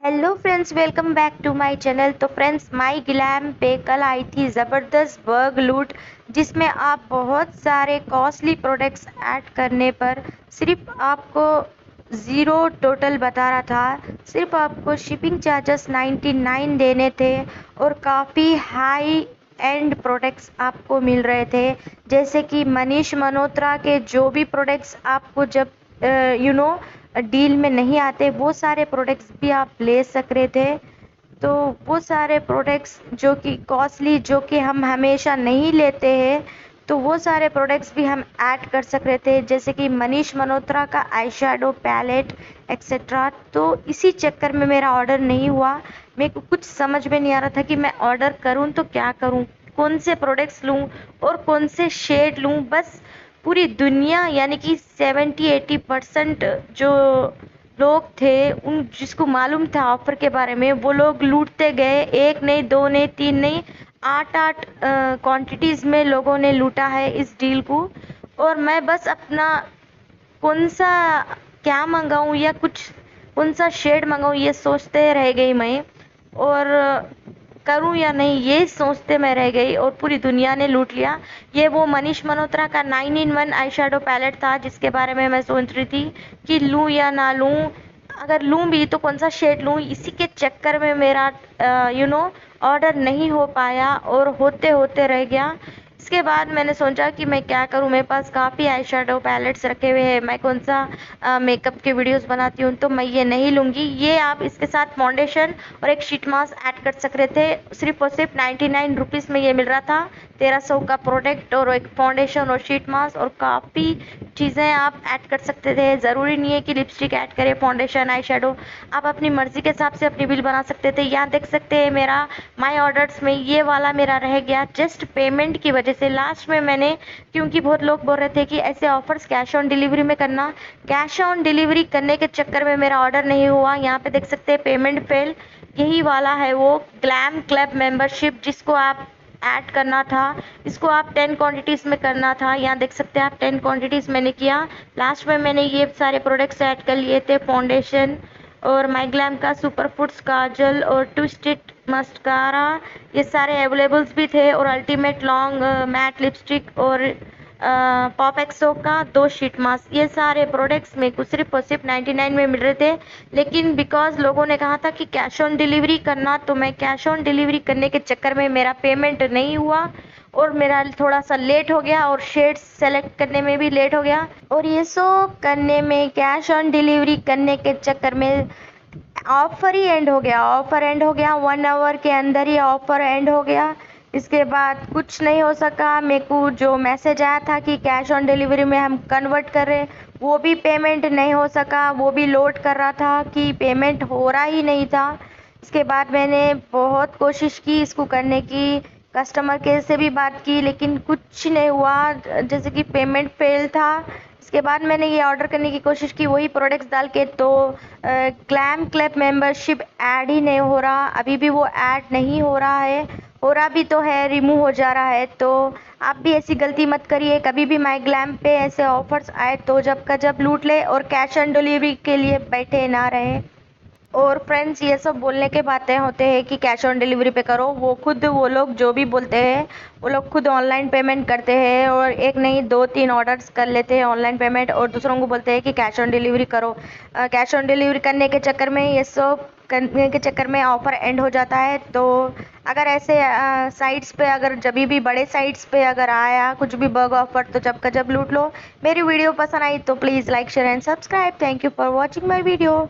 Hello friends, welcome back to my channel. तो friends, my glam पे कल आई थी ज़बरदस्त बग लूट, जिसमें आप बहुत सारे कॉस्टली प्रोडक्ट्स ऐड करने पर सिर्फ आपको ज़ीरो टोटल बता रहा था। सिर्फ आपको शिपिंग चार्जेस 99 देने थे और काफ़ी हाई एंड प्रोडक्ट्स आपको मिल रहे थे, जैसे कि मनीष मल्होत्रा के जो भी प्रोडक्ट्स आपको जब डील में नहीं आते, वो सारे प्रोडक्ट्स भी आप ले सक रहे थे। तो वो सारे प्रोडक्ट्स जो कि कॉस्टली, जो कि हम हमेशा नहीं लेते हैं, तो वो सारे प्रोडक्ट्स भी हम ऐड कर सक रहे थे, जैसे कि मनीष मल्होत्रा का आई शेडो पैलेट एक्सेट्रा। तो इसी चक्कर में मेरा ऑर्डर नहीं हुआ। मेरे को कुछ समझ में नहीं आ रहा था कि मैं ऑर्डर करूं तो क्या करूं, कौन से प्रोडक्ट्स लूं और कौन से शेड लूं। बस पूरी दुनिया यानी कि 70-80% जो लोग थे, उन जिसको मालूम था ऑफर के बारे में, वो लोग लूटते गए। एक नहीं, दो नहीं, तीन नहीं, 8 क्वांटिटीज़ में लोगों ने लूटा है इस डील को। और मैं बस अपना कौन सा क्या मंगाऊं या कुछ कौन सा शेड मंगाऊं, ये सोचते रह गई मैं। और करूं या नहीं, ये सोचते मैं रह गई और पूरी दुनिया ने लूट लिया। ये वो मनीष मल्होत्रा का 9 in 1 आई शेडो पैलेट था, जिसके बारे में मैं सोच रही थी कि लूं या ना लूं। अगर लूं भी तो कौन सा शेड लूं, इसी के चक्कर में मेरा ऑर्डर नहीं हो पाया और होते होते रह गया। इसके बाद मैंने सोचा कि मैं क्या करूं, मेरे पास काफ़ी आई शेडो पैलेट्स रखे हुए हैं, मैं कौन सा मेकअप के वीडियोस बनाती हूं, तो मैं ये नहीं लूँगी। ये आप इसके साथ फाउंडेशन और एक शीट मास्क ऐड कर सक रहे थे। सिर्फ और सिर्फ 99 रुपीज़ में ये मिल रहा था। 1300 का प्रोडक्ट और एक फाउंडेशन और शीट मास्क और काफ़ी चीज़ें आप ऐड कर सकते थे। ज़रूरी नहीं है कि लिपस्टिक ऐड करें, फाउंडेशन, आई शेडो, आप अपनी मर्ज़ी के हिसाब से अपनी बिल बना सकते थे। यहाँ देख सकते हैं मेरा माई ऑर्डर्स में ये वाला मेरा रह गया जस्ट पेमेंट की वजह से। लास्ट में मैंने, क्योंकि बहुत लोग बोल रहे थे कि ऐसे ऑफर्स कैश ऑन डिलीवरी में करना, कैश ऑन डिलीवरी करने के चक्कर में मेरा ऑर्डर नहीं हुआ। यहाँ पे देख सकते हैं पेमेंट फेल, यही वाला है वो ग्लैम क्लब मेंबरशिप, जिसको आप ऐड करना था। इसको आप 10 क्वांटिटीज़ में करना था। यहाँ देख सकते हैं आप 10 क्वांटिटीज़ मैंने किया। लास्ट में मैंने ये सारे प्रोडक्ट्स ऐड कर लिए थे, फाउंडेशन और माई ग्लैम का सुपर फूड्स काजल और ट्विस्टेड मस्कारा, ये सारे अवेलेबल्स भी थे। और अल्टीमेट लॉन्ग मैट लिपस्टिक और पॉप एक्सो का 2 शीट मास्क, ये सारे प्रोडक्ट्स मेरे को सिर्फ और सिर्फ 99 में मिल रहे थे। लेकिन बिकॉज लोगों ने कहा था कि कैश ऑन डिलीवरी करना, तो मैं कैश ऑन डिलीवरी करने के चक्कर में मेरा पेमेंट नहीं हुआ और मेरा थोड़ा सा लेट हो गया और शेड्स सेलेक्ट करने में भी लेट हो गया। और ये सब करने में, कैश ऑन डिलीवरी करने के चक्कर में ऑफर ही एंड हो गया। ऑफर एंड हो गया 1 आवर के अंदर ही ऑफर एंड हो गया। इसके बाद कुछ नहीं हो सका। मेरे को जो मैसेज आया था कि कैश ऑन डिलीवरी में हम कन्वर्ट कर रहे, वो भी पेमेंट नहीं हो सका। वो भी लोड कर रहा था कि पेमेंट हो रहा ही नहीं था। इसके बाद मैंने बहुत कोशिश की इसको करने की, कस्टमर केयर से भी बात की, लेकिन कुछ नहीं हुआ, जैसे कि पेमेंट फेल था। इसके बाद मैंने ये ऑर्डर करने की कोशिश की वही प्रोडक्ट्स डाल के, तो ग्लैम क्लब मेंबरशिप ऐड ही नहीं हो रहा। अभी भी वो ऐड नहीं हो रहा है, हो रहा भी तो है, रिमूव हो जा रहा है। तो आप भी ऐसी गलती मत करिए, कभी भी माई ग्लैम पे ऐसे ऑफर्स आए तो जब का जब लूट ले और कैश ऑन डिलीवरी के लिए बैठे ना रहे। और फ्रेंड्स, ये सब बोलने के बातें होते हैं कि कैश ऑन डिलीवरी पे करो, वो लोग जो भी बोलते हैं, वो लोग खुद ऑनलाइन पेमेंट करते हैं और एक नहीं 2-3 ऑर्डर्स कर लेते हैं ऑनलाइन पेमेंट और दूसरों को बोलते हैं कि कैश ऑन डिलीवरी करो। कैश ऑन डिलीवरी करने के चक्कर में, ये सब करने के चक्कर में ऑफ़र एंड हो जाता है। तो अगर ऐसे साइट्स पे, अगर जब भी बड़े साइट्स पे अगर आया कुछ भी बग ऑफर, तो जब का जब लूट लो। मेरी वीडियो पसंद आई तो please like, share and subscribe. Thank you for watching my video.